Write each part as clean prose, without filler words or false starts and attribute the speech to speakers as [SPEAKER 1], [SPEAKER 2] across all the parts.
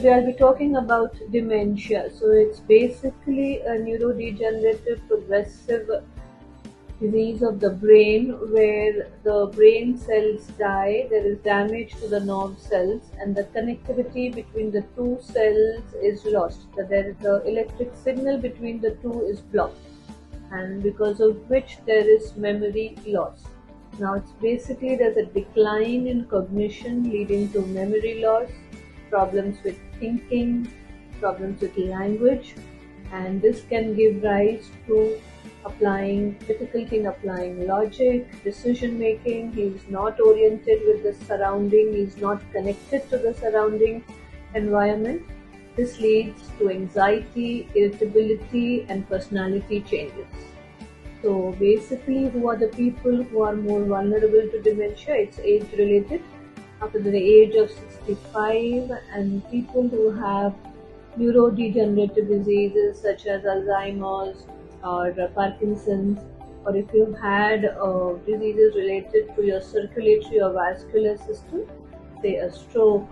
[SPEAKER 1] Today I'll be talking about dementia. So it's basically a neurodegenerative progressive disease of the brain where the brain cells die, there is damage to the nerve cells, and the connectivity between the two cells is lost. So there is the electric signal between the two is blocked, and because of which there is memory loss. Now it's basically there's a decline in cognition leading to memory loss, problems with thinking, problems with language, and this can give rise to applying difficulty in applying logic, decision making. He is not oriented with the surrounding, he is not connected to the surrounding environment. This leads to anxiety, irritability, and personality changes. So basically, who are the people who are more vulnerable to dementia? It's age related. After the age of 65, and people who have neurodegenerative diseases such as Alzheimer's or Parkinson's, or if you've had diseases related to your circulatory or vascular system, say a stroke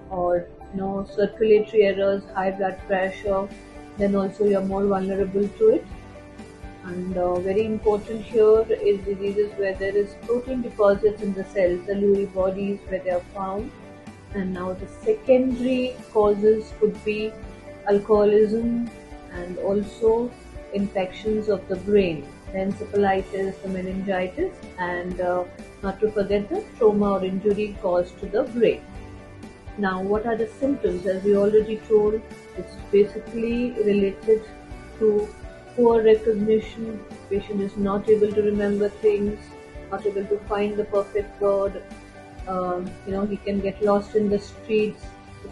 [SPEAKER 1] or circulatory errors, high blood pressure, then also you're more vulnerable to it. And very important here is diseases where there is protein deposits in the cells, the Lewy bodies where they are found. And now the secondary causes could be alcoholism and also infections of the brain, the encephalitis, the meningitis, and not to forget the trauma or injury caused to the brain. Now, what are the symptoms? As we already told, it's basically related to poor recognition. Patient is not able to remember things, not able to find the perfect word. He can get lost in the streets.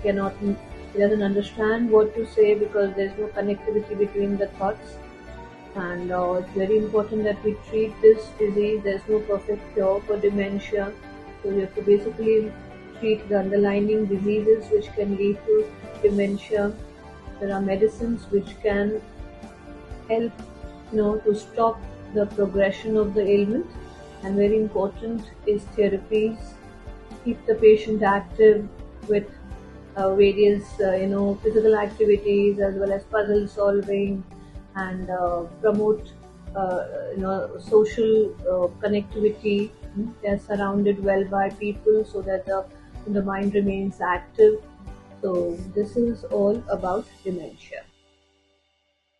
[SPEAKER 1] He doesn't understand what to say because there's no connectivity between the thoughts. And it's very important that we treat this disease. There's no perfect cure for dementia. So we have to basically treat the underlying diseases which can lead to dementia. There are medicines which can help to stop the progression of the ailment, and very important is therapies. Keep the patient active with various physical activities as well as puzzle solving, and promote social connectivity. They are surrounded well by people so that the mind remains active. So this is all about dementia.